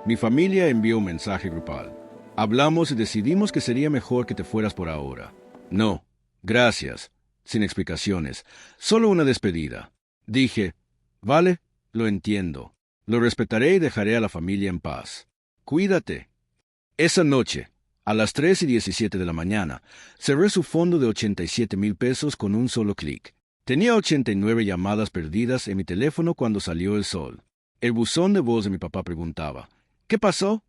Mi familia envió un mensaje grupal. Hablamos y decidimos que sería mejor que te fueras por ahora. No, gracias. Sin explicaciones. Solo una despedida. Dije, vale, lo entiendo. Lo respetaré y dejaré a la familia en paz. Cuídate. Esa noche, a las 3:17 de la mañana, cerré su fondo de 87,000 pesos con un solo clic. Tenía 89 llamadas perdidas en mi teléfono cuando salió el sol. El buzón de voz de mi papá preguntaba, ¿qué pasó?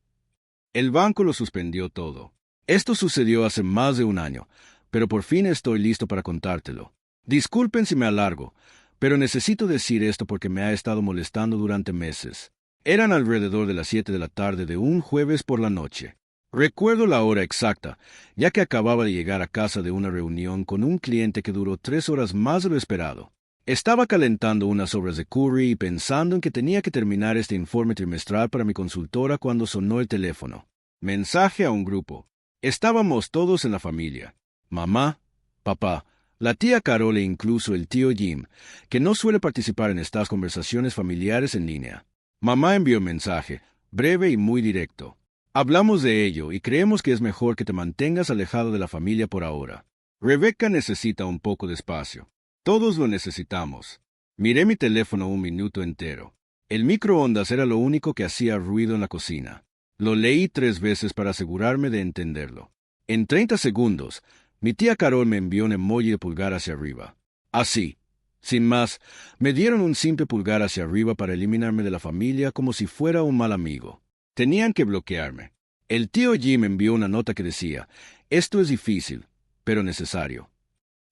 El banco lo suspendió todo. Esto sucedió hace más de un año, pero por fin estoy listo para contártelo. Disculpen si me alargo, pero necesito decir esto porque me ha estado molestando durante meses. Eran alrededor de las 7 de la tarde de un jueves por la noche. Recuerdo la hora exacta, ya que acababa de llegar a casa de una reunión con un cliente que duró 3 horas más de lo esperado. Estaba calentando unas obras de curry y pensando en que tenía que terminar este informe trimestral para mi consultora cuando sonó el teléfono. Mensaje a un grupo. Estábamos todos en la familia. Mamá, papá, la tía Carol e incluso el tío Jim, que no suele participar en estas conversaciones familiares en línea. Mamá envió un mensaje, breve y muy directo. Hablamos de ello y creemos que es mejor que te mantengas alejado de la familia por ahora. Rebecca necesita un poco de espacio. Todos lo necesitamos. Miré mi teléfono un minuto entero. El microondas era lo único que hacía ruido en la cocina. Lo leí 3 veces para asegurarme de entenderlo. En 30 segundos, mi tía Carol me envió un emoji de pulgar hacia arriba. Así, sin más, me dieron un simple pulgar hacia arriba para eliminarme de la familia como si fuera un mal amigo. Tenían que bloquearme. El tío Jim envió una nota que decía, esto es difícil, pero necesario.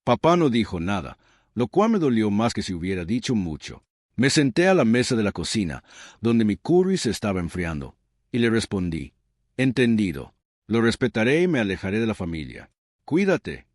Papá no dijo nada, lo cual me dolió más que si hubiera dicho mucho. Me senté a la mesa de la cocina, donde mi curry se estaba enfriando, y le respondí, entendido, lo respetaré y me alejaré de la familia. Cuídate.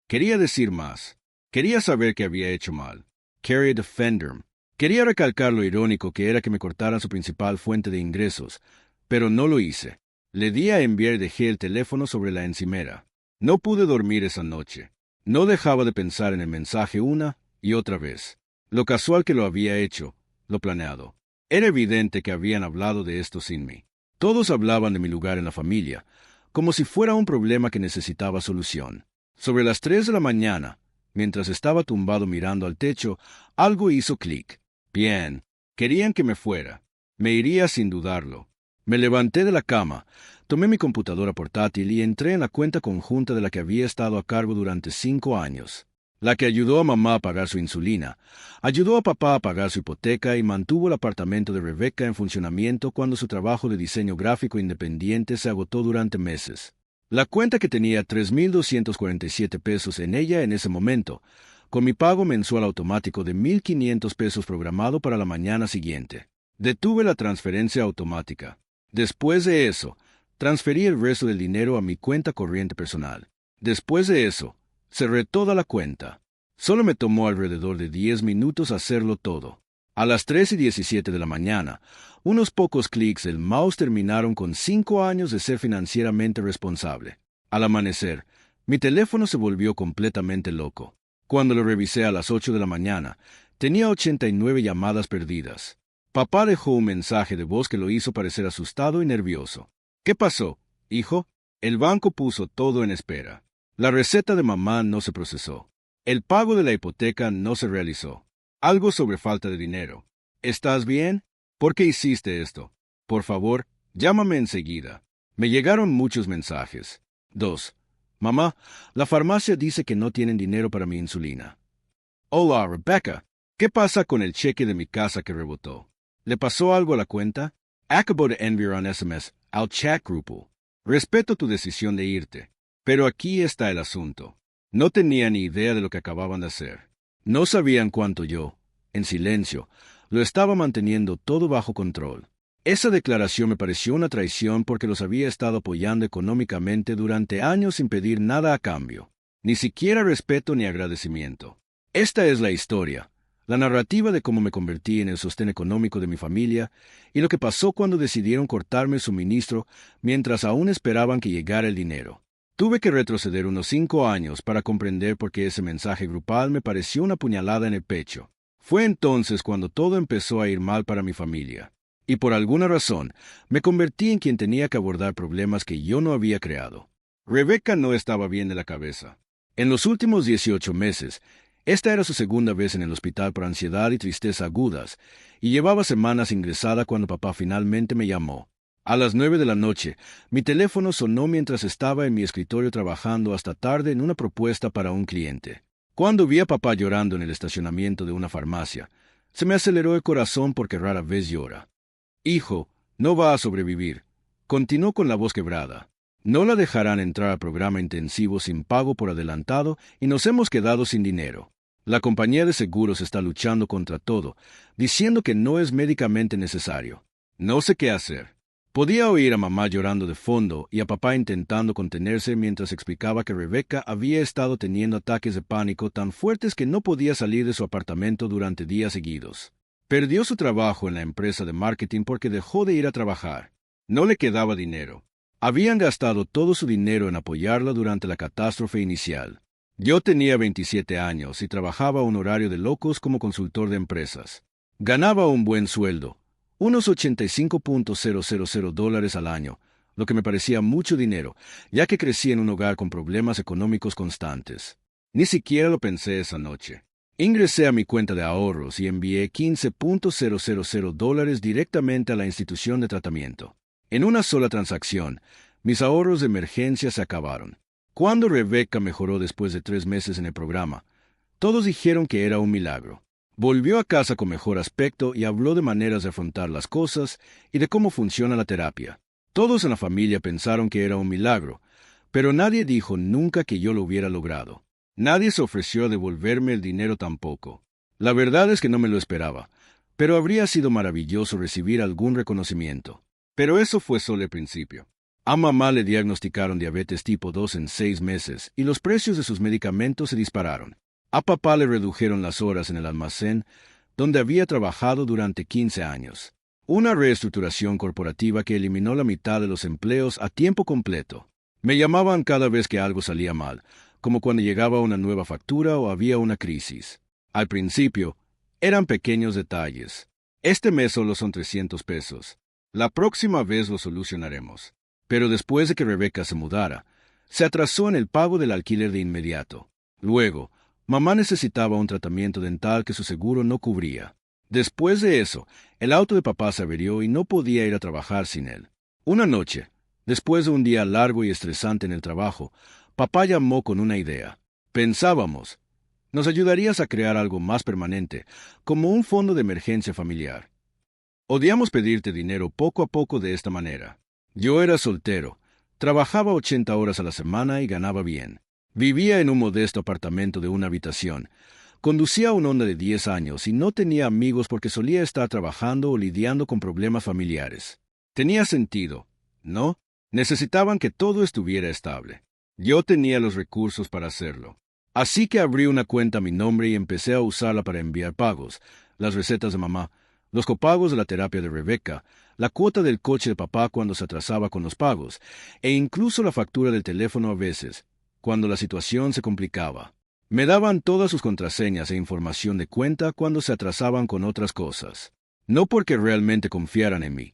Quería decir más. Quería saber que había hecho mal. Carrie Defender. Quería recalcar lo irónico que era que me cortaran su principal fuente de ingresos, pero no lo hice. Le di a enviar y dejé el teléfono sobre la encimera. No pude dormir esa noche. No dejaba de pensar en el mensaje una y otra vez. Lo casual que lo había hecho, lo planeado. Era evidente que habían hablado de esto sin mí. Todos hablaban de mi lugar en la familia, como si fuera un problema que necesitaba solución. Sobre las 3 de la mañana, mientras estaba tumbado mirando al techo, algo hizo clic. Bien, querían que me fuera. Me iría sin dudarlo. Me levanté de la cama, tomé mi computadora portátil y entré en la cuenta conjunta de la que había estado a cargo durante 5 años. La que ayudó a mamá a pagar su insulina, ayudó a papá a pagar su hipoteca y mantuvo el apartamento de Rebecca en funcionamiento cuando su trabajo de diseño gráfico independiente se agotó durante meses. La cuenta que tenía 3,247 pesos en ella en ese momento, con mi pago mensual automático de 1,500 pesos programado para la mañana siguiente. Detuve la transferencia automática. Después de eso, transferí el resto del dinero a mi cuenta corriente personal. Después de eso, cerré toda la cuenta. Solo me tomó alrededor de 10 minutos hacerlo todo. A las 3:17 de la mañana, unos pocos clics del mouse terminaron con 5 años de ser financieramente responsable. Al amanecer, mi teléfono se volvió completamente loco. Cuando lo revisé a las 8 de la mañana, tenía 89 llamadas perdidas. Papá dejó un mensaje de voz que lo hizo parecer asustado y nervioso. ¿Qué pasó, hijo? El banco puso todo en espera. La receta de mamá no se procesó. El pago de la hipoteca no se realizó. Algo sobre falta de dinero. ¿Estás bien? ¿Por qué hiciste esto? Por favor, llámame enseguida. Me llegaron muchos mensajes. 2. Mamá, la farmacia dice que no tienen dinero para mi insulina. Hola, Rebecca. ¿Qué pasa con el cheque de mi casa que rebotó? ¿Le pasó algo a la cuenta? Acabo de enviar un SMS al chat grupo. Respeto tu decisión de irte, pero aquí está el asunto. No tenía ni idea de lo que acababan de hacer. No sabían cuánto yo, en silencio, lo estaba manteniendo todo bajo control. Esa declaración me pareció una traición porque los había estado apoyando económicamente durante años sin pedir nada a cambio, ni siquiera respeto ni agradecimiento. Esta es la historia. La narrativa de cómo me convertí en el sostén económico de mi familia y lo que pasó cuando decidieron cortarme el suministro mientras aún esperaban que llegara el dinero. Tuve que retroceder unos 5 años para comprender por qué ese mensaje grupal me pareció una puñalada en el pecho. Fue entonces cuando todo empezó a ir mal para mi familia. Y por alguna razón, me convertí en quien tenía que abordar problemas que yo no había creado. Rebecca no estaba bien de la cabeza. En los últimos 18 meses, esta era su segunda vez en el hospital por ansiedad y tristeza agudas, y llevaba semanas ingresada cuando papá finalmente me llamó. A las 9 de la noche, mi teléfono sonó mientras estaba en mi escritorio trabajando hasta tarde en una propuesta para un cliente. Cuando vi a papá llorando en el estacionamiento de una farmacia, se me aceleró el corazón porque rara vez llora. Hijo, no va a sobrevivir. Continuó con la voz quebrada. No la dejarán entrar al programa intensivo sin pago por adelantado y nos hemos quedado sin dinero. La compañía de seguros está luchando contra todo, diciendo que no es médicamente necesario. No sé qué hacer. Podía oír a mamá llorando de fondo y a papá intentando contenerse mientras explicaba que Rebecca había estado teniendo ataques de pánico tan fuertes que no podía salir de su apartamento durante días seguidos. Perdió su trabajo en la empresa de marketing porque dejó de ir a trabajar. No le quedaba dinero. Habían gastado todo su dinero en apoyarla durante la catástrofe inicial. Yo tenía 27 años y trabajaba a un horario de locos como consultor de empresas. Ganaba un buen sueldo, unos $85,000 al año, lo que me parecía mucho dinero, ya que crecí en un hogar con problemas económicos constantes. Ni siquiera lo pensé esa noche. Ingresé a mi cuenta de ahorros y envié $15,000 directamente a la institución de tratamiento. En una sola transacción, mis ahorros de emergencia se acabaron. Cuando Rebecca mejoró después de 3 meses en el programa, todos dijeron que era un milagro. Volvió a casa con mejor aspecto y habló de maneras de afrontar las cosas y de cómo funciona la terapia. Todos en la familia pensaron que era un milagro, pero nadie dijo nunca que yo lo hubiera logrado. Nadie se ofreció a devolverme el dinero tampoco. La verdad es que no me lo esperaba, pero habría sido maravilloso recibir algún reconocimiento. Pero eso fue solo el principio. A mamá le diagnosticaron diabetes tipo 2 en 6 meses y los precios de sus medicamentos se dispararon. A papá le redujeron las horas en el almacén donde había trabajado durante 15 años. Una reestructuración corporativa que eliminó la mitad de los empleos a tiempo completo. Me llamaban cada vez que algo salía mal, como cuando llegaba una nueva factura o había una crisis. Al principio, eran pequeños detalles. Este mes solo son $300. La próxima vez lo solucionaremos. Pero después de que Rebecca se mudara, se atrasó en el pago del alquiler de inmediato. Luego, mamá necesitaba un tratamiento dental que su seguro no cubría. Después de eso, el auto de papá se averió y no podía ir a trabajar sin él. Una noche, después de un día largo y estresante en el trabajo, papá llamó con una idea. Pensábamos, ¿nos ayudarías a crear algo más permanente, como un fondo de emergencia familiar? Odiamos pedirte dinero poco a poco de esta manera. Yo era soltero, trabajaba 80 horas a la semana y ganaba bien. Vivía en un modesto apartamento de una habitación. Conducía un Honda de 10 años y no tenía amigos porque solía estar trabajando o lidiando con problemas familiares. Tenía sentido, ¿no? Necesitaban que todo estuviera estable. Yo tenía los recursos para hacerlo. Así que abrí una cuenta a mi nombre y empecé a usarla para enviar pagos, las recetas de mamá, los copagos de la terapia de Rebecca, la cuota del coche de papá cuando se atrasaba con los pagos, e incluso la factura del teléfono a veces, cuando la situación se complicaba. Me daban todas sus contraseñas e información de cuenta cuando se atrasaban con otras cosas. No porque realmente confiaran en mí,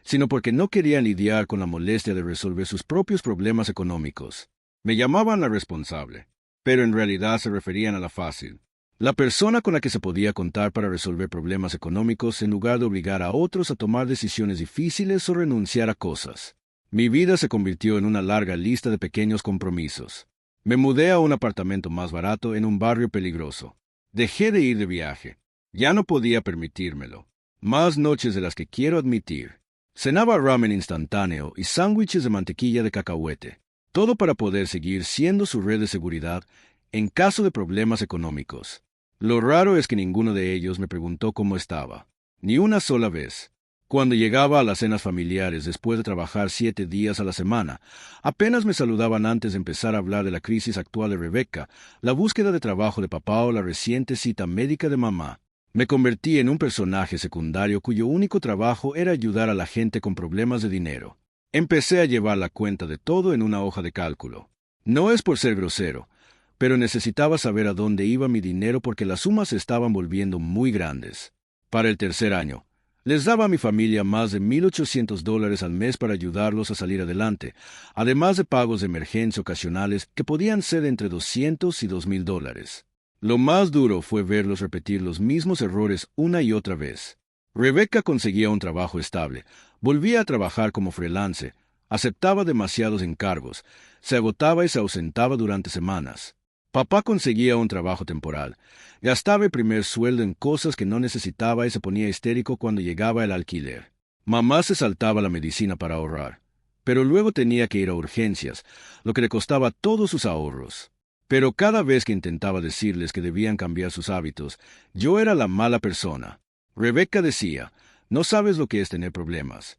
sino porque no querían lidiar con la molestia de resolver sus propios problemas económicos. Me llamaban la responsable, pero en realidad se referían a la fácil. La persona con la que se podía contar para resolver problemas económicos en lugar de obligar a otros a tomar decisiones difíciles o renunciar a cosas. Mi vida se convirtió en una larga lista de pequeños compromisos. Me mudé a un apartamento más barato en un barrio peligroso. Dejé de ir de viaje. Ya no podía permitírmelo. Más noches de las que quiero admitir. Cenaba ramen instantáneo y sándwiches de mantequilla de cacahuete. Todo para poder seguir siendo su red de seguridad en caso de problemas económicos. Lo raro es que ninguno de ellos me preguntó cómo estaba. Ni una sola vez. Cuando llegaba a las cenas familiares después de trabajar 7 días a la semana, apenas me saludaban antes de empezar a hablar de la crisis actual de Rebecca, la búsqueda de trabajo de papá o la reciente cita médica de mamá. Me convertí en un personaje secundario cuyo único trabajo era ayudar a la gente con problemas de dinero. Empecé a llevar la cuenta de todo en una hoja de cálculo. No es por ser grosero, pero necesitaba saber a dónde iba mi dinero porque las sumas se estaban volviendo muy grandes. Para el tercer año, Les daba a mi familia más de $1,800 al mes para ayudarlos a salir adelante, además de pagos de emergencia ocasionales que podían ser entre $200 y $2,000. Lo más duro fue verlos repetir los mismos errores una y otra vez. Rebecca conseguía un trabajo estable, volvía a trabajar como freelance, aceptaba demasiados encargos, se agotaba y se ausentaba durante semanas. Papá conseguía un trabajo temporal, gastaba el primer sueldo en cosas que no necesitaba y se ponía histérico cuando llegaba el alquiler. Mamá se saltaba la medicina para ahorrar, pero luego tenía que ir a urgencias, lo que le costaba todos sus ahorros. Pero cada vez que intentaba decirles que debían cambiar sus hábitos, yo era la mala persona. Rebecca decía, no sabes lo que es tener problemas.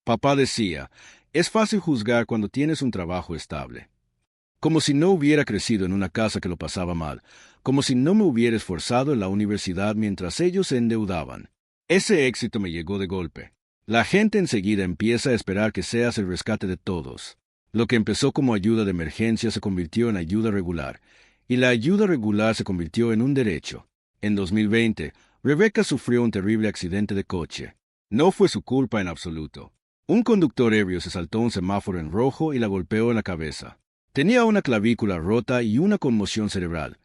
Papá decía, es fácil juzgar cuando tienes un trabajo estable. Como si no hubiera crecido en una casa que lo pasaba mal, como si no me hubiera esforzado en la universidad mientras ellos se endeudaban. Ese éxito me llegó de golpe. La gente enseguida empieza a esperar que seas el rescate de todos. Lo que empezó como ayuda de emergencia se convirtió en ayuda regular, y la ayuda regular se convirtió en un derecho. En 2020, Rebecca sufrió un terrible accidente de coche. No fue su culpa en absoluto. Un conductor ebrio se saltó un semáforo en rojo y la golpeó en la cabeza. Tenía una clavícula rota y una conmoción cerebral,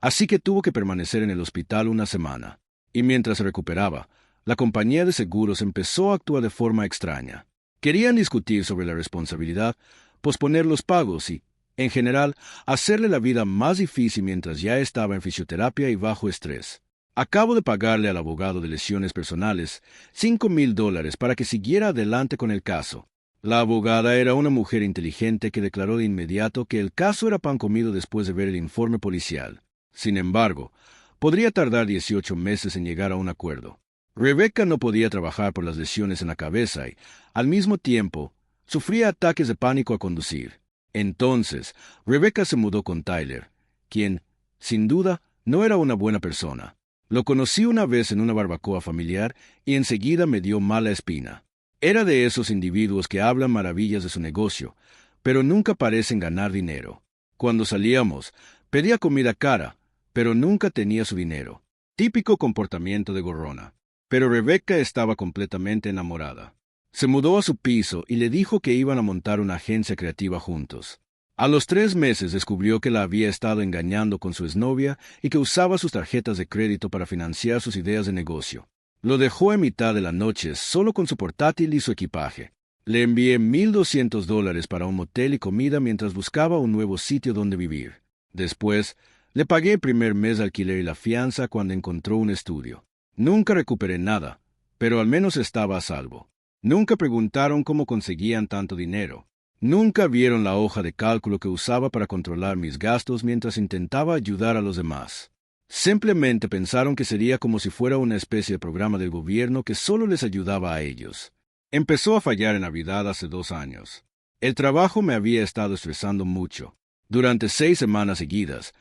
así que tuvo que permanecer en el hospital una semana. Y mientras se recuperaba, la compañía de seguros empezó a actuar de forma extraña. Querían discutir sobre la responsabilidad, posponer los pagos y, en general, hacerle la vida más difícil mientras ya estaba en fisioterapia y bajo estrés. Acabo de pagarle al abogado de lesiones personales $5,000 para que siguiera adelante con el caso. La abogada era una mujer inteligente que declaró de inmediato que el caso era pan comido después de ver el informe policial. Sin embargo, podría tardar 18 meses en llegar a un acuerdo. Rebecca no podía trabajar por las lesiones en la cabeza y, al mismo tiempo, sufría ataques de pánico al conducir. Entonces, Rebecca se mudó con Tyler, quien, sin duda, no era una buena persona. Lo conocí una vez en una barbacoa familiar y enseguida me dio mala espina. Era de esos individuos que hablan maravillas de su negocio, pero nunca parecen ganar dinero. Cuando salíamos, pedía comida cara, pero nunca tenía su dinero. Típico comportamiento de gorrona. Pero Rebecca estaba completamente enamorada. Se mudó a su piso y le dijo que iban a montar una agencia creativa juntos. A los 3 meses descubrió que la había estado engañando con su exnovia y que usaba sus tarjetas de crédito para financiar sus ideas de negocio. Lo dejó en mitad de la noche solo con su portátil y su equipaje. Le envié $1,200 para un motel y comida mientras buscaba un nuevo sitio donde vivir. Después, le pagué el primer mes de alquiler y la fianza cuando encontró un estudio. Nunca recuperé nada, pero al menos estaba a salvo. Nunca preguntaron cómo conseguían tanto dinero. Nunca vieron la hoja de cálculo que usaba para controlar mis gastos mientras intentaba ayudar a los demás. Simplemente pensaron que sería como si fuera una especie de programa del gobierno que solo les ayudaba a ellos. Empezó a fallar en Navidad hace 2 años. El trabajo me había estado estresando mucho. Durante 6 semanas seguidas,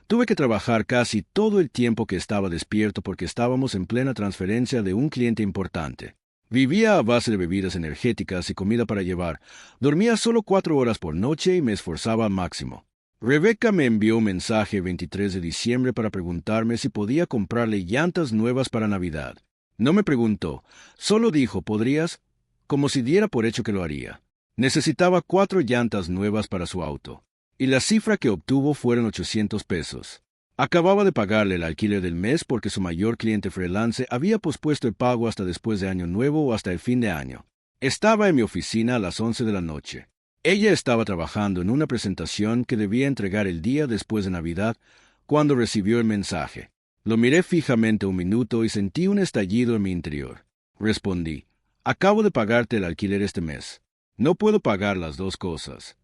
tuve que trabajar casi todo el tiempo que estaba despierto porque estábamos en plena transferencia de un cliente importante. Vivía a base de bebidas energéticas y comida para llevar. Dormía solo 4 horas por noche y me esforzaba al máximo. Rebecca me envió un mensaje el 23 de diciembre para preguntarme si podía comprarle llantas nuevas para Navidad. No me preguntó, solo dijo, ¿podrías? Como si diera por hecho que lo haría. Necesitaba 4 llantas nuevas para su auto, y la cifra que obtuvo fueron $800. Acababa de pagarle el alquiler del mes porque su mayor cliente freelance había pospuesto el pago hasta después de Año Nuevo o hasta el fin de año. Estaba en mi oficina a las 11 de la noche. Ella estaba trabajando en una presentación que debía entregar el día después de Navidad cuando recibió el mensaje. Lo miré fijamente un minuto y sentí un estallido en mi interior. Respondí, acabo de pagarte el alquiler este mes. No puedo pagar las 2 cosas.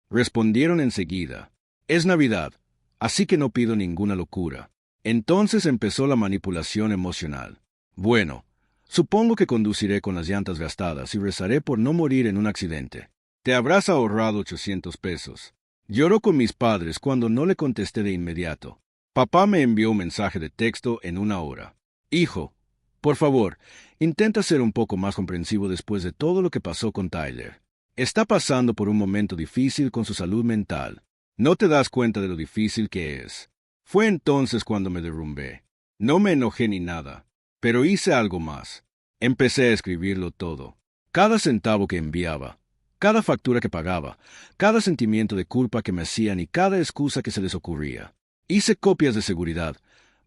Respondieron enseguida, es Navidad, así que no pido ninguna locura. Entonces empezó la manipulación emocional. Bueno, supongo que conduciré con las llantas gastadas y rezaré por no morir en un accidente. Te habrás ahorrado $800. Lloró con mis padres cuando no le contesté de inmediato. Papá me envió un mensaje de texto en 1 hora. Hijo, por favor, intenta ser un poco más comprensivo después de todo lo que pasó con Tyler. Está pasando por un momento difícil con su salud mental. No te das cuenta de lo difícil que es. Fue entonces cuando me derrumbé. No me enojé ni nada, pero hice algo más. Empecé a escribirlo todo. Cada centavo que enviaba, cada factura que pagaba, cada sentimiento de culpa que me hacían y cada excusa que se les ocurría. Hice copias de seguridad.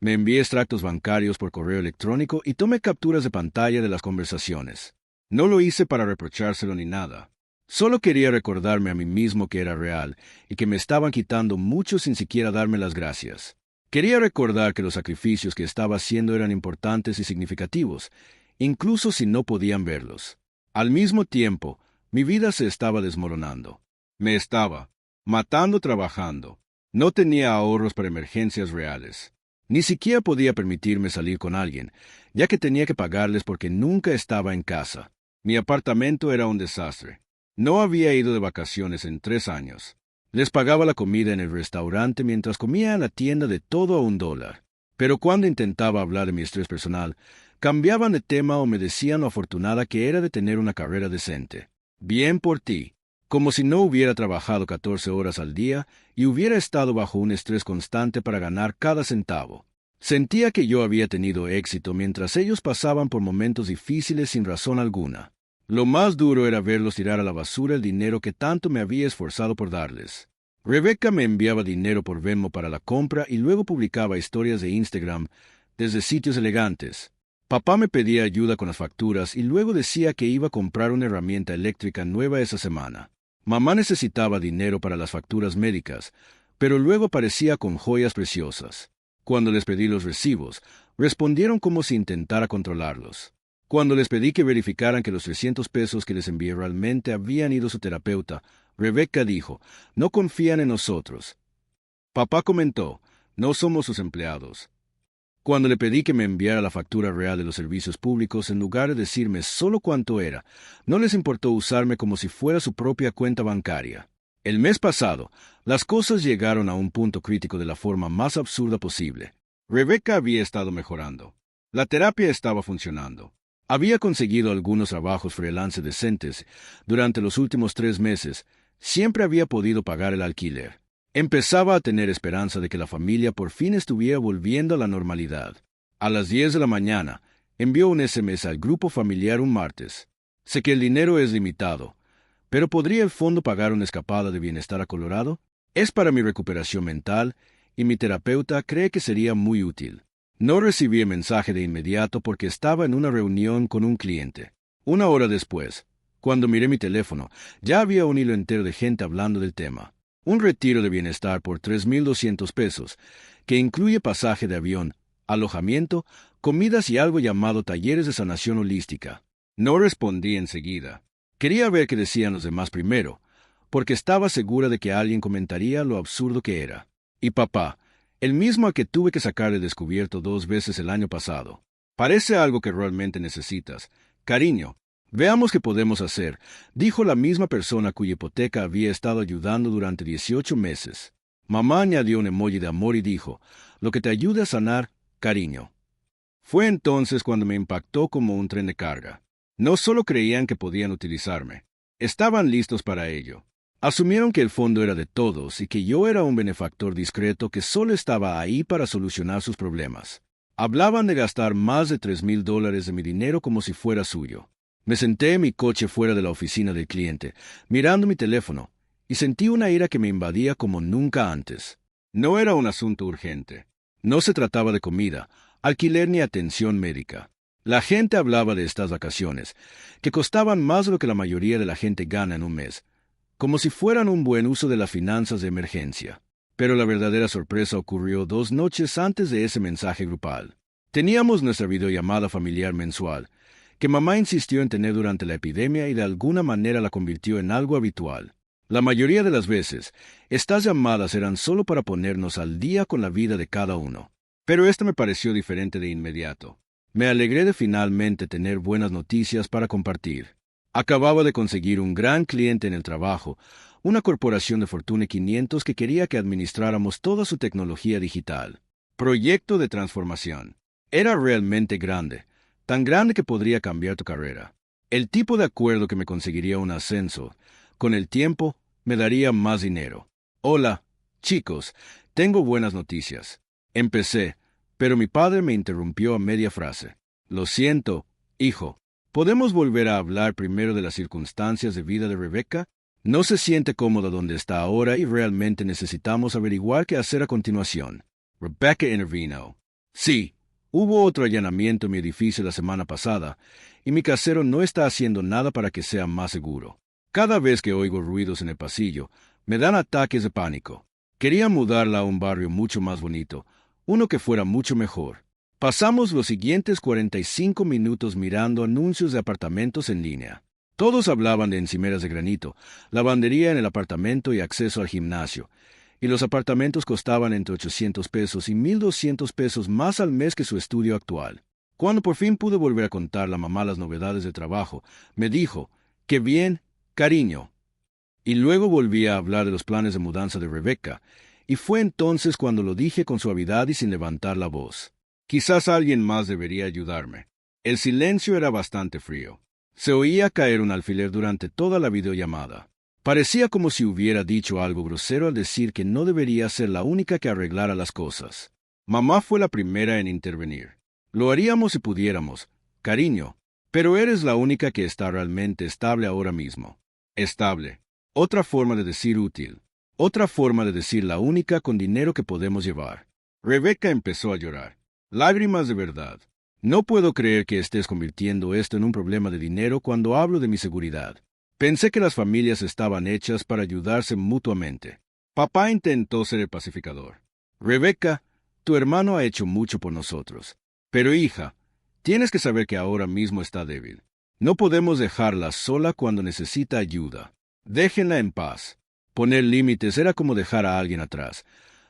Me envié extractos bancarios por correo electrónico y tomé capturas de pantalla de las conversaciones. No lo hice para reprochárselo ni nada. Solo quería recordarme a mí mismo que era real y que me estaban quitando mucho sin siquiera darme las gracias. Quería recordar que los sacrificios que estaba haciendo eran importantes y significativos, incluso si no podían verlos. Al mismo tiempo, mi vida se estaba desmoronando. Me estaba matando trabajando. No tenía ahorros para emergencias reales. Ni siquiera podía permitirme salir con alguien, ya que tenía que pagarles porque nunca estaba en casa. Mi apartamento era un desastre. No había ido de vacaciones en 3 años. Les pagaba la comida en el restaurante mientras comía en la tienda de todo a $1. Pero cuando intentaba hablar de mi estrés personal, cambiaban de tema o me decían lo afortunada que era de tener una carrera decente. Bien por ti. Como si no hubiera trabajado 14 horas al día y hubiera estado bajo un estrés constante para ganar cada centavo. Sentía que yo había tenido éxito mientras ellos pasaban por momentos difíciles sin razón alguna. Lo más duro era verlos tirar a la basura el dinero que tanto me había esforzado por darles. Rebecca me enviaba dinero por Venmo para la compra y luego publicaba historias de Instagram desde sitios elegantes. Papá me pedía ayuda con las facturas y luego decía que iba a comprar una herramienta eléctrica nueva esa semana. Mamá necesitaba dinero para las facturas médicas, pero luego aparecía con joyas preciosas. Cuando les pedí los recibos, respondieron como si intentara controlarlos. Cuando les pedí que verificaran que los $300 que les envié realmente habían ido a su terapeuta, Rebecca dijo, no confían en nosotros. Papá comentó, no somos sus empleados. Cuando le pedí que me enviara la factura real de los servicios públicos, en lugar de decirme solo cuánto era, no les importó usarme como si fuera su propia cuenta bancaria. El mes pasado, las cosas llegaron a un punto crítico de la forma más absurda posible. Rebecca había estado mejorando. La terapia estaba funcionando. Había conseguido algunos trabajos freelance decentes durante los últimos 3 meses. Siempre había podido pagar el alquiler. Empezaba a tener esperanza de que la familia por fin estuviera volviendo a la normalidad. A las 10 de la mañana, envió un SMS al grupo familiar un martes. Sé que el dinero es limitado, pero ¿podría el fondo pagar una escapada de bienestar a Colorado? Es para mi recuperación mental y mi terapeuta cree que sería muy útil. No recibí el mensaje de inmediato porque estaba en una reunión con un cliente. 1 hora después, cuando miré mi teléfono, ya había un hilo entero de gente hablando del tema. Un retiro de bienestar por $3,200, que incluye pasaje de avión, alojamiento, comidas y algo llamado talleres de sanación holística. No respondí enseguida. Quería ver qué decían los demás primero, porque estaba segura de que alguien comentaría lo absurdo que era. Y papá, el mismo al que tuve que sacar de descubierto 2 veces el año pasado. Parece algo que realmente necesitas. Cariño, veamos qué podemos hacer, dijo la misma persona cuya hipoteca había estado ayudando durante 18 meses. Mamá añadió un emoji de amor y dijo, lo que te ayude a sanar, cariño. Fue entonces cuando me impactó como un tren de carga. No solo creían que podían utilizarme, estaban listos para ello. Asumieron que el fondo era de todos y que yo era un benefactor discreto que solo estaba ahí para solucionar sus problemas. Hablaban de gastar más de $3,000 de mi dinero como si fuera suyo. Me senté en mi coche fuera de la oficina del cliente, mirando mi teléfono, y sentí una ira que me invadía como nunca antes. No era un asunto urgente. No se trataba de comida, alquiler ni atención médica. La gente hablaba de estas vacaciones, que costaban más de lo que la mayoría de la gente gana en un mes, como si fueran un buen uso de las finanzas de emergencia. Pero la verdadera sorpresa ocurrió 2 noches antes de ese mensaje grupal. Teníamos nuestra videollamada familiar mensual, que mamá insistió en tener durante la epidemia y de alguna manera la convirtió en algo habitual. La mayoría de las veces, estas llamadas eran solo para ponernos al día con la vida de cada uno. Pero esta me pareció diferente de inmediato. Me alegré de finalmente tener buenas noticias para compartir. Acababa de conseguir un gran cliente en el trabajo, una corporación de Fortune 500 que quería que administráramos toda su tecnología digital. Proyecto de transformación. Era realmente grande, tan grande que podría cambiar tu carrera. El tipo de acuerdo que me conseguiría un ascenso. Con el tiempo, me daría más dinero. Hola, chicos, tengo buenas noticias. Empecé, pero mi padre me interrumpió a media frase. Lo siento, hijo. ¿Podemos volver a hablar primero de las circunstancias de vida de Rebecca? No se siente cómoda donde está ahora y realmente necesitamos averiguar qué hacer a continuación. Rebecca intervino. Sí, hubo otro allanamiento en mi edificio la semana pasada, y mi casero no está haciendo nada para que sea más seguro. Cada vez que oigo ruidos en el pasillo, me dan ataques de pánico. Quería mudarla a un barrio mucho más bonito, uno que fuera mucho mejor. Pasamos los siguientes 45 minutos mirando anuncios de apartamentos en línea. Todos hablaban de encimeras de granito, lavandería en el apartamento y acceso al gimnasio, y los apartamentos costaban entre 800 pesos y 1,200 pesos más al mes que su estudio actual. Cuando por fin pude volver a contarle a mamá las novedades de trabajo, me dijo, «¡Qué bien, cariño!». Y luego volví a hablar de los planes de mudanza de Rebecca, y fue entonces cuando lo dije con suavidad y sin levantar la voz. Quizás alguien más debería ayudarme. El silencio era bastante frío. Se oía caer un alfiler durante toda la videollamada. Parecía como si hubiera dicho algo grosero al decir que no debería ser la única que arreglara las cosas. Mamá fue la primera en intervenir. Lo haríamos si pudiéramos, cariño, pero eres la única que está realmente estable ahora mismo. Estable. Otra forma de decir útil. Otra forma de decir la única con dinero que podemos llevar. Rebecca empezó a llorar. Lágrimas de verdad. No puedo creer que estés convirtiendo esto en un problema de dinero cuando hablo de mi seguridad. Pensé que las familias estaban hechas para ayudarse mutuamente. Papá intentó ser el pacificador. Rebecca, tu hermano ha hecho mucho por nosotros. Pero hija, tienes que saber que ahora mismo está débil. No podemos dejarla sola cuando necesita ayuda. Déjenla en paz. Poner límites era como dejar a alguien atrás,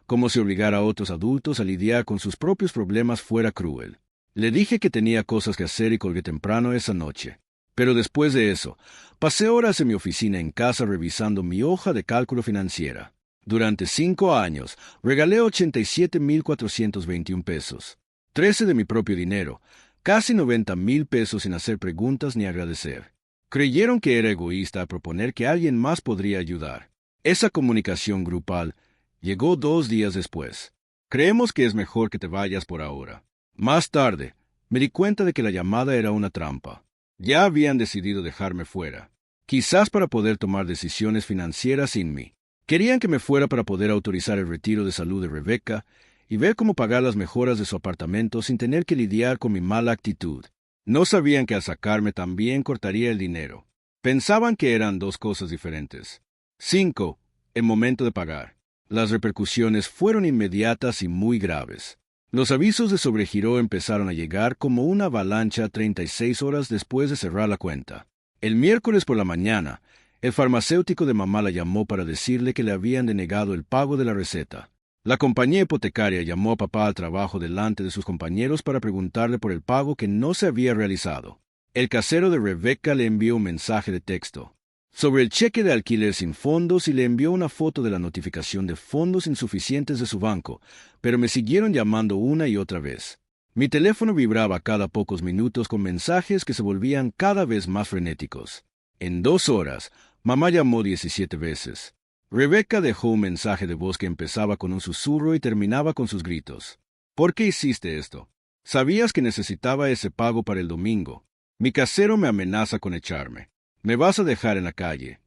como si obligar a otros adultos a lidiar con sus propios problemas fuera cruel. Le dije que tenía cosas que hacer y colgué temprano esa noche. Pero después de eso, pasé horas en mi oficina en casa revisando mi hoja de cálculo financiera. Durante 5 años, regalé 87,421 pesos. 13 de mi propio dinero, casi 90,000 pesos sin hacer preguntas ni agradecer. Creyeron que era egoísta a proponer que alguien más podría ayudar. Esa comunicación grupal llegó 2 días después. Creemos que es mejor que te vayas por ahora. Más tarde, me di cuenta de que la llamada era una trampa. Ya habían decidido dejarme fuera, quizás para poder tomar decisiones financieras sin mí. Querían que me fuera para poder autorizar el retiro de salud de Rebecca y ver cómo pagar las mejoras de su apartamento sin tener que lidiar con mi mala actitud. No sabían que al sacarme también cortaría el dinero. Pensaban que eran 2 cosas diferentes. 5. El momento de pagar. Las repercusiones fueron inmediatas y muy graves. Los avisos de sobregiro empezaron a llegar como una avalancha 36 horas después de cerrar la cuenta. El miércoles por la mañana, el farmacéutico de mamá la llamó para decirle que le habían denegado el pago de la receta. La compañía hipotecaria llamó a papá al trabajo delante de sus compañeros para preguntarle por el pago que no se había realizado. El casero de Rebecca le envió un mensaje de texto sobre el cheque de alquiler sin fondos y le envió una foto de la notificación de fondos insuficientes de su banco, pero me siguieron llamando una y otra vez. Mi teléfono vibraba cada pocos minutos con mensajes que se volvían cada vez más frenéticos. En 2 horas, mamá llamó 17 veces. Rebecca dejó un mensaje de voz que empezaba con un susurro y terminaba con sus gritos. ¿Por qué hiciste esto? Sabías que necesitaba ese pago para el domingo. Mi casero me amenaza con echarme. Me vas a dejar en la calle.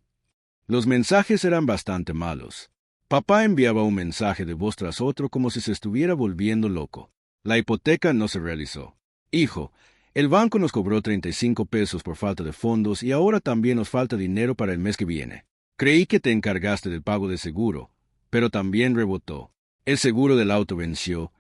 Los mensajes eran bastante malos. Papá enviaba un mensaje de voz tras otro como si se estuviera volviendo loco. La hipoteca no se realizó. Hijo, el banco nos cobró 35 pesos por falta de fondos y ahora también nos falta dinero para el mes que viene. Creí que te encargaste del pago de seguro, pero también rebotó. El seguro del auto venció,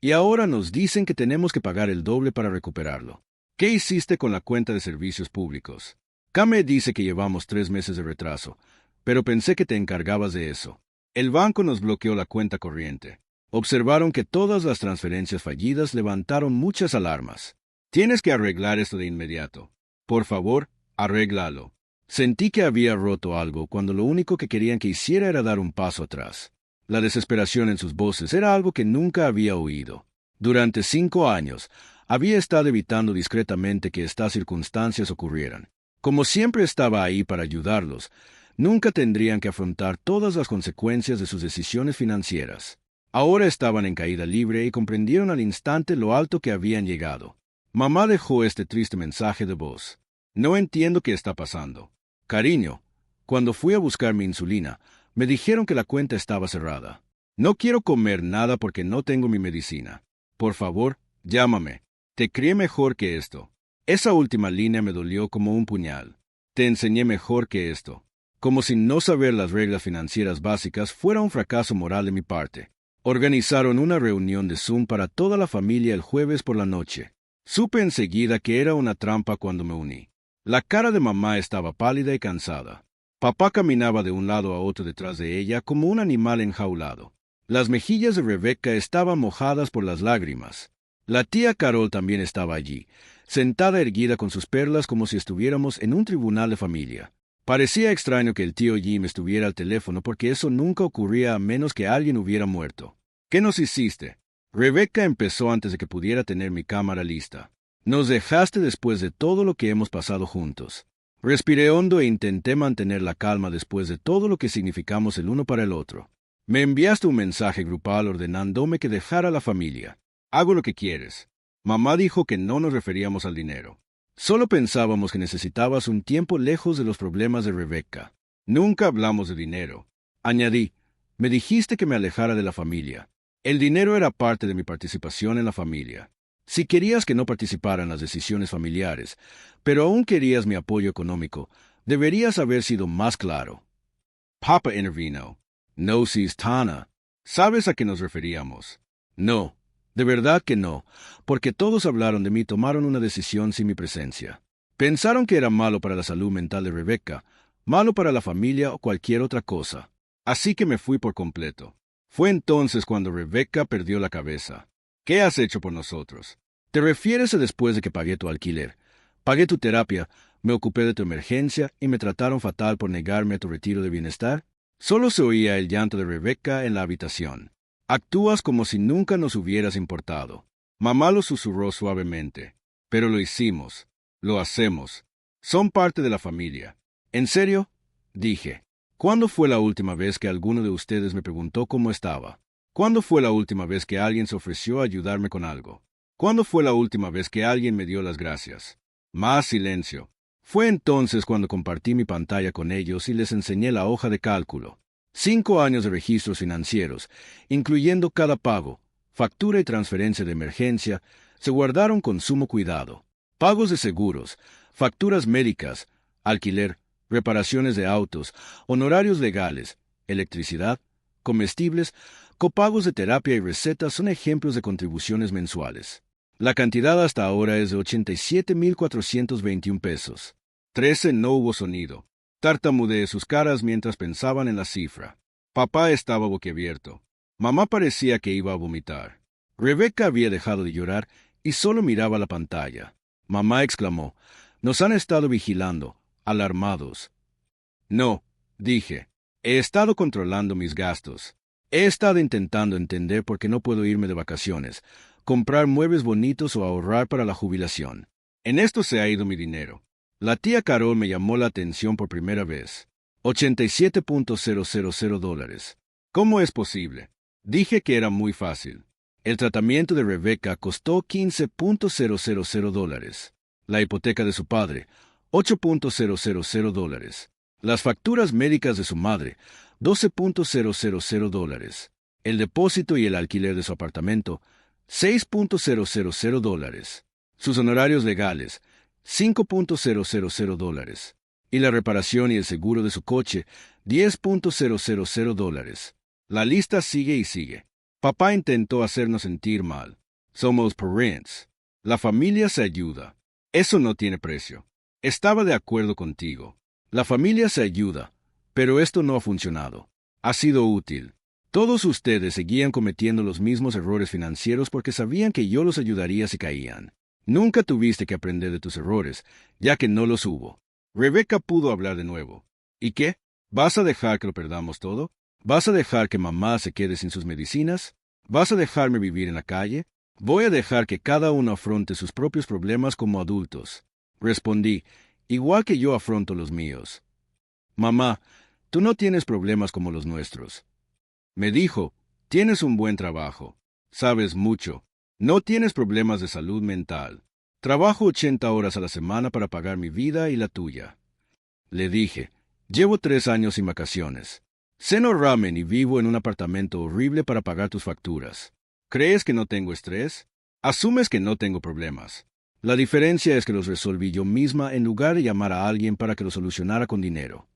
y ahora nos dicen que tenemos que pagar el doble para recuperarlo. ¿Qué hiciste con la cuenta de servicios públicos? Kame dice que llevamos 3 meses de retraso, pero pensé que te encargabas de eso. El banco nos bloqueó la cuenta corriente. Observaron que todas las transferencias fallidas levantaron muchas alarmas. Tienes que arreglar esto de inmediato. Por favor, arréglalo. Sentí que había roto algo cuando lo único que querían que hiciera era dar un paso atrás. La desesperación en sus voces era algo que nunca había oído. Durante 5 años, había estado evitando discretamente que estas circunstancias ocurrieran. Como siempre estaba ahí para ayudarlos, nunca tendrían que afrontar todas las consecuencias de sus decisiones financieras. Ahora estaban en caída libre y comprendieron al instante lo alto que habían llegado. Mamá dejó este triste mensaje de voz. No entiendo qué está pasando. Cariño, cuando fui a buscar mi insulina, me dijeron que la cuenta estaba cerrada. No quiero comer nada porque no tengo mi medicina. Por favor, llámame. Te crié mejor que esto. Esa última línea me dolió como un puñal. Te enseñé mejor que esto. Como si no saber las reglas financieras básicas fuera un fracaso moral de mi parte. Organizaron una reunión de Zoom para toda la familia el jueves por la noche. Supe enseguida que era una trampa cuando me uní. La cara de mamá estaba pálida y cansada. Papá caminaba de un lado a otro detrás de ella como un animal enjaulado. Las mejillas de Rebecca estaban mojadas por las lágrimas. La tía Carol también estaba allí, sentada erguida con sus perlas como si estuviéramos en un tribunal de familia. Parecía extraño que el tío Jim estuviera al teléfono porque eso nunca ocurría a menos que alguien hubiera muerto. ¿Qué nos hiciste? Rebecca empezó antes de que pudiera tener mi cámara lista. Nos dejaste después de todo lo que hemos pasado juntos. Respiré hondo e intenté mantener la calma después de todo lo que significamos el uno para el otro. Me enviaste un mensaje grupal ordenándome que dejara la familia. Hago lo que quieres. Mamá dijo que no nos referíamos al dinero. Solo pensábamos que necesitabas un tiempo lejos de los problemas de Rebecca. Nunca hablamos de dinero. Añadí, me dijiste que me alejara de la familia. El dinero era parte de mi participación en la familia. Si querías que no participara en las decisiones familiares, pero aún querías mi apoyo económico, deberías haber sido más claro. Papa intervino. No, sis Tana. ¿Sabes a qué nos referíamos? No, de verdad que no, porque todos hablaron de mí y tomaron una decisión sin mi presencia. Pensaron que era malo para la salud mental de Rebecca, malo para la familia o cualquier otra cosa. Así que me fui por completo. Fue entonces cuando Rebecca perdió la cabeza. ¿Qué has hecho por nosotros? ¿Te refieres a después de que pagué tu alquiler? Pagué tu terapia, me ocupé de tu emergencia y me trataron fatal por negarme a tu retiro de bienestar. Solo se oía el llanto de Rebecca en la habitación. Actúas como si nunca nos hubieras importado. Mamá lo susurró suavemente. Pero lo hicimos. Lo hacemos. Son parte de la familia. ¿En serio? Dije. ¿Cuándo fue la última vez que alguno de ustedes me preguntó cómo estaba? ¿Cuándo fue la última vez que alguien se ofreció a ayudarme con algo? ¿Cuándo fue la última vez que alguien me dio las gracias? Más silencio. Fue entonces cuando compartí mi pantalla con ellos y les enseñé la hoja de cálculo. 5 años de registros financieros, incluyendo cada pago, factura y transferencia de emergencia, se guardaron con sumo cuidado. Pagos de seguros, facturas médicas, alquiler, reparaciones de autos, honorarios legales, electricidad, comestibles, copagos de terapia y recetas son ejemplos de contribuciones mensuales. La cantidad hasta ahora es de 87,421 pesos. 13 no hubo sonido. Tartamudeé sus caras mientras pensaban en la cifra. Papá estaba boquiabierto. Mamá parecía que iba a vomitar. Rebecca había dejado de llorar y solo miraba la pantalla. Mamá exclamó, «Nos han estado vigilando, alarmados». No, dije, he estado controlando mis gastos. He estado intentando entender por qué no puedo irme de vacaciones, comprar muebles bonitos o ahorrar para la jubilación. En esto se ha ido mi dinero. La tía Carol me llamó la atención por primera vez. $87,000. ¿Cómo es posible? Dije que era muy fácil. El tratamiento de Rebecca costó $15,000. La hipoteca de su padre, $8,000. Las facturas médicas de su madre, $12,000. El depósito y el alquiler de su apartamento, $6,000. Sus honorarios legales, $5,000. Y la reparación y el seguro de su coche, $10,000. La lista sigue y sigue. Papá intentó hacernos sentir mal. Somos parents. La familia se ayuda. Eso no tiene precio. Estaba de acuerdo contigo. La familia se ayuda, pero esto no ha funcionado. Ha sido útil. Todos ustedes seguían cometiendo los mismos errores financieros porque sabían que yo los ayudaría si caían. Nunca tuviste que aprender de tus errores, ya que no los hubo. Rebecca pudo hablar de nuevo. ¿Y qué? ¿Vas a dejar que lo perdamos todo? ¿Vas a dejar que mamá se quede sin sus medicinas? ¿Vas a dejarme vivir en la calle? Voy a dejar que cada uno afronte sus propios problemas como adultos. Respondí, igual que yo afronto los míos. Mamá, tú no tienes problemas como los nuestros. Me dijo, tienes un buen trabajo. Sabes mucho. No tienes problemas de salud mental. Trabajo 80 horas a la semana para pagar mi vida y la tuya. Le dije, llevo 3 años sin vacaciones. Ceno ramen y vivo en un apartamento horrible para pagar tus facturas. ¿Crees que no tengo estrés? Asumes que no tengo problemas. La diferencia es que los resolví yo misma en lugar de llamar a alguien para que lo solucionara con dinero.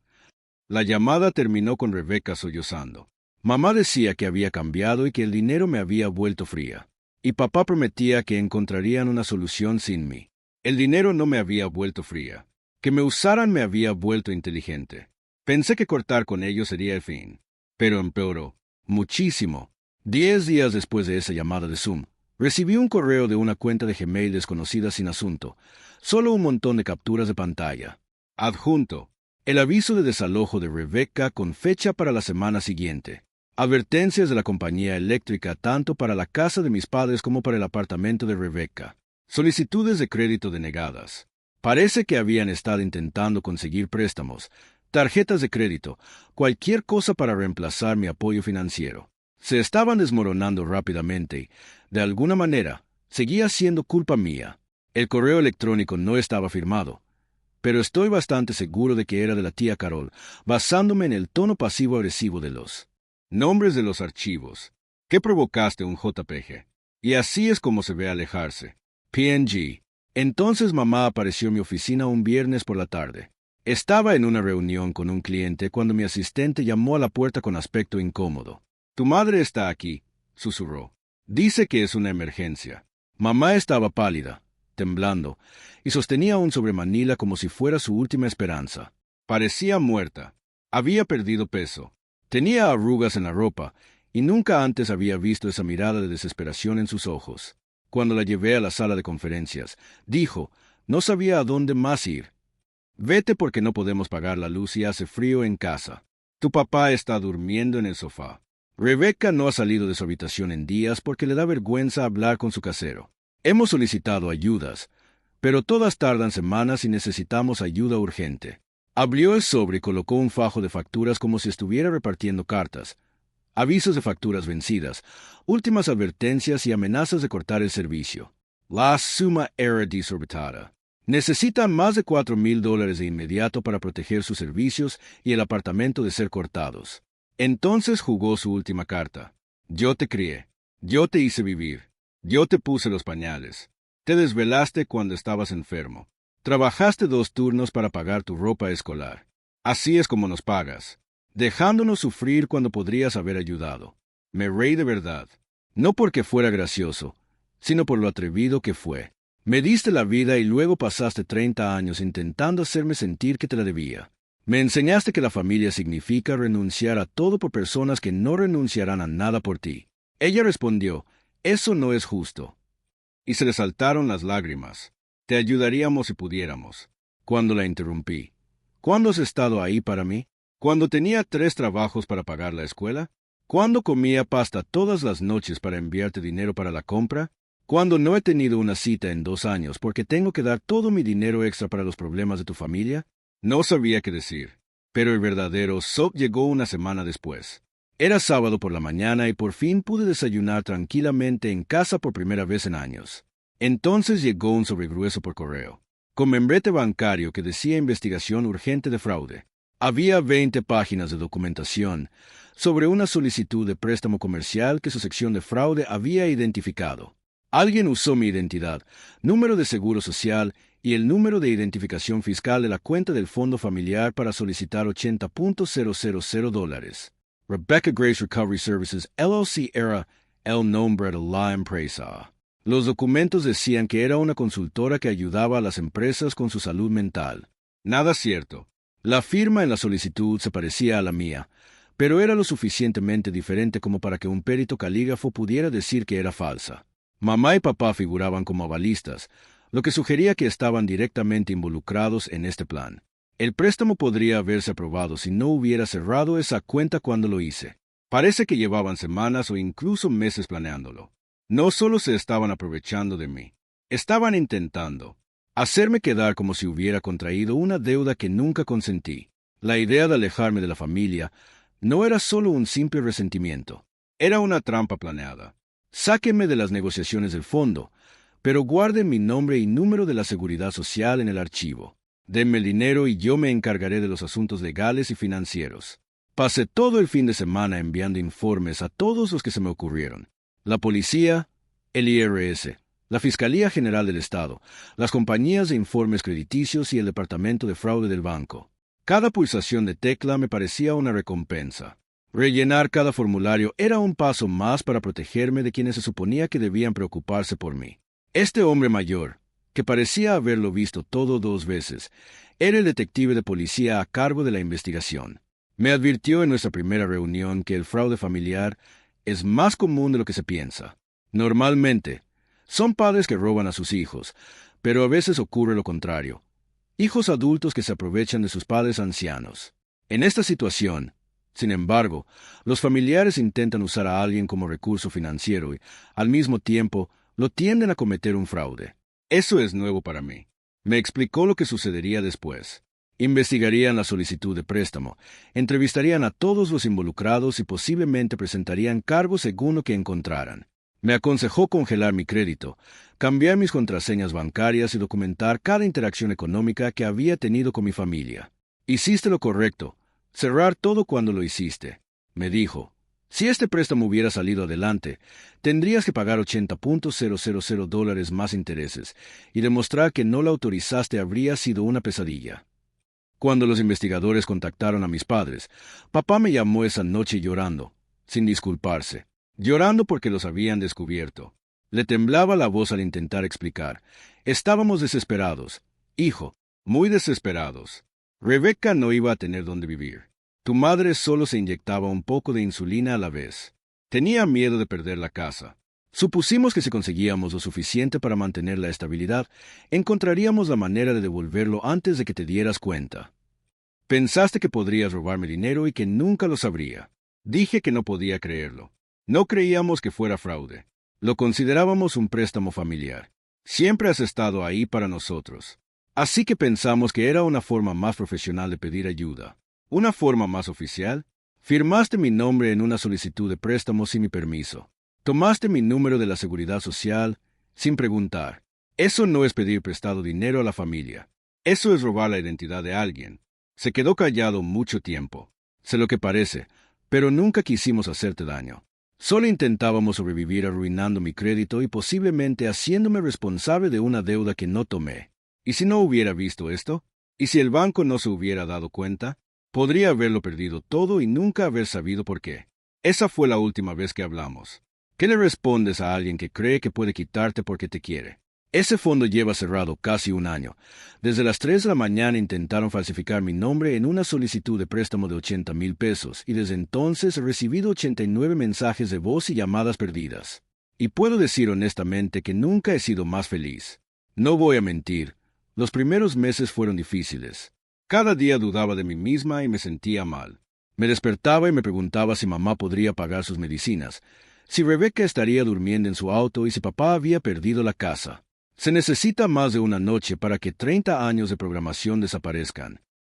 La llamada terminó con Rebeca sollozando. Mamá decía que había cambiado y que el dinero me había vuelto fría. Y papá prometía que encontrarían una solución sin mí. El dinero no me había vuelto fría. Que me usaran me había vuelto inteligente. Pensé que cortar con ellos sería el fin. Pero empeoró. Muchísimo. 10 días después de esa llamada de Zoom, recibí un correo de una cuenta de Gmail desconocida sin asunto. Solo un montón de capturas de pantalla. Adjunto. El aviso de desalojo de Rebeca con fecha para la semana siguiente. Advertencias de la compañía eléctrica tanto para la casa de mis padres como para el apartamento de Rebeca. Solicitudes de crédito denegadas. Parece que habían estado intentando conseguir préstamos, tarjetas de crédito, cualquier cosa para reemplazar mi apoyo financiero. Se estaban desmoronando rápidamente y, de alguna manera, seguía siendo culpa mía. El correo electrónico no estaba firmado, pero estoy bastante seguro de que era de la tía Carol, basándome en el tono pasivo-agresivo de los nombres de los archivos. ¿Qué provocaste un JPG? Y así es como se ve alejarse. PNG. Entonces mamá apareció en mi oficina un viernes por la tarde. Estaba en una reunión con un cliente cuando mi asistente llamó a la puerta con aspecto incómodo. Tu madre está aquí, susurró. Dice que es una emergencia. Mamá estaba pálida, temblando, y sostenía un sobremanila como si fuera su última esperanza. Parecía muerta. Había perdido peso. Tenía arrugas en la ropa, y nunca antes había visto esa mirada de desesperación en sus ojos. Cuando la llevé a la sala de conferencias, dijo, no sabía a dónde más ir. Vete porque no podemos pagar la luz y hace frío en casa. Tu papá está durmiendo en el sofá. Rebeca no ha salido de su habitación en días porque le da vergüenza hablar con su casero. Hemos solicitado ayudas, pero todas tardan semanas y necesitamos ayuda urgente. Abrió el sobre y colocó un fajo de facturas como si estuviera repartiendo cartas. Avisos de facturas vencidas, últimas advertencias y amenazas de cortar el servicio. La suma era desorbitada. Necesitan más de $4,000 de inmediato para proteger sus servicios y el apartamento de ser cortados. Entonces jugó su última carta. Yo te crié. Yo te hice vivir. Yo te puse los pañales. Te desvelaste cuando estabas enfermo. Trabajaste 2 turnos para pagar tu ropa escolar. Así es como nos pagas, dejándonos sufrir cuando podrías haber ayudado. Me reí de verdad. No porque fuera gracioso, sino por lo atrevido que fue. Me diste la vida y luego pasaste 30 años intentando hacerme sentir que te la debía. Me enseñaste que la familia significa renunciar a todo por personas que no renunciarán a nada por ti. Ella respondió, eso no es justo. Y se le saltaron las lágrimas. Te ayudaríamos si pudiéramos. Cuando la interrumpí. ¿Cuándo has estado ahí para mí? ¿Cuando tenía 3 trabajos para pagar la escuela? ¿Cuándo comía pasta todas las noches para enviarte dinero para la compra? ¿Cuándo no he tenido una cita en 2 años porque tengo que dar todo mi dinero extra para los problemas de tu familia? No sabía qué decir, pero el verdadero shock llegó una semana después. Era sábado por la mañana y por fin pude desayunar tranquilamente en casa por primera vez en años. Entonces llegó un sobregrueso por correo, con membrete bancario que decía investigación urgente de fraude. Había 20 páginas de documentación sobre una solicitud de préstamo comercial que su sección de fraude había identificado. Alguien usó mi identidad, número de seguro social y el número de identificación fiscal de la cuenta del fondo familiar para solicitar $80,000. Rebecca Grace Recovery Services LLC era el nombre de la empresa. Los documentos decían que era una consultora que ayudaba a las empresas con su salud mental. Nada cierto. La firma en la solicitud se parecía a la mía, pero era lo suficientemente diferente como para que un perito calígrafo pudiera decir que era falsa. Mamá y papá figuraban como avalistas, lo que sugería que estaban directamente involucrados en este plan. El préstamo podría haberse aprobado si no hubiera cerrado esa cuenta cuando lo hice. Parece que llevaban semanas o incluso meses planeándolo. No solo se estaban aprovechando de mí, estaban intentando hacerme quedar como si hubiera contraído una deuda que nunca consentí. La idea de alejarme de la familia no era solo un simple resentimiento, era una trampa planeada. Sáquenme de las negociaciones del fondo, pero guarden mi nombre y número de la seguridad social en el archivo. Denme el dinero y yo me encargaré de los asuntos legales y financieros. Pasé todo el fin de semana enviando informes a todos los que se me ocurrieron. La policía, el IRS, la Fiscalía General del Estado, las compañías de informes crediticios y el Departamento de Fraude del banco. Cada pulsación de tecla me parecía una recompensa. Rellenar cada formulario era un paso más para protegerme de quienes se suponía que debían preocuparse por mí. Este hombre mayor, que parecía haberlo visto todo 2 veces, era el detective de policía a cargo de la investigación. Me advirtió en nuestra primera reunión que el fraude familiar es más común de lo que se piensa. Normalmente, son padres que roban a sus hijos, pero a veces ocurre lo contrario. Hijos adultos que se aprovechan de sus padres ancianos. En esta situación, sin embargo, los familiares intentan usar a alguien como recurso financiero y, al mismo tiempo, lo tienden a cometer un fraude. Eso es nuevo para mí. Me explicó lo que sucedería después. Investigarían la solicitud de préstamo, entrevistarían a todos los involucrados y posiblemente presentarían cargos según lo que encontraran. Me aconsejó congelar mi crédito, cambiar mis contraseñas bancarias y documentar cada interacción económica que había tenido con mi familia. Hiciste lo correcto. Cerrar todo cuando lo hiciste, me dijo. Si este préstamo hubiera salido adelante, tendrías que pagar $80,000 más intereses, y demostrar que no la autorizaste habría sido una pesadilla. Cuando los investigadores contactaron a mis padres, papá me llamó esa noche llorando, sin disculparse, llorando porque los habían descubierto. Le temblaba la voz al intentar explicar. Estábamos desesperados, hijo, muy desesperados. Rebecca no iba a tener dónde vivir. Tu madre solo se inyectaba un poco de insulina a la vez. Tenía miedo de perder la casa. Supusimos que si conseguíamos lo suficiente para mantener la estabilidad, encontraríamos la manera de devolverlo antes de que te dieras cuenta. Pensaste que podrías robarme dinero y que nunca lo sabría. Dije que no podía creerlo. No creíamos que fuera fraude. Lo considerábamos un préstamo familiar. Siempre has estado ahí para nosotros. Así que pensamos que era una forma más profesional de pedir ayuda. ¿Una forma más oficial? Firmaste mi nombre en una solicitud de préstamo sin mi permiso. Tomaste mi número de la seguridad social sin preguntar. Eso no es pedir prestado dinero a la familia. Eso es robar la identidad de alguien. Se quedó callado mucho tiempo. Sé lo que parece, pero nunca quisimos hacerte daño. Solo intentábamos sobrevivir arruinando mi crédito y posiblemente haciéndome responsable de una deuda que no tomé. ¿Y si no hubiera visto esto? ¿Y si el banco no se hubiera dado cuenta? Podría haberlo perdido todo y nunca haber sabido por qué. Esa fue la última vez que hablamos. ¿Qué le respondes a alguien que cree que puede quitarte porque te quiere? Ese fondo lleva cerrado casi 1 año. Desde las 3 de la mañana intentaron falsificar mi nombre en una solicitud de préstamo de $80,000 y desde entonces he recibido 89 mensajes de voz y llamadas perdidas. Y puedo decir honestamente que nunca he sido más feliz. No voy a mentir, los primeros meses fueron difíciles. Cada día dudaba de mí misma y me sentía mal. Me despertaba y me preguntaba si mamá podría pagar sus medicinas, si Rebecca estaría durmiendo en su auto y si papá había perdido la casa. Se necesita más de una noche para que 30 años de programación desaparezcan.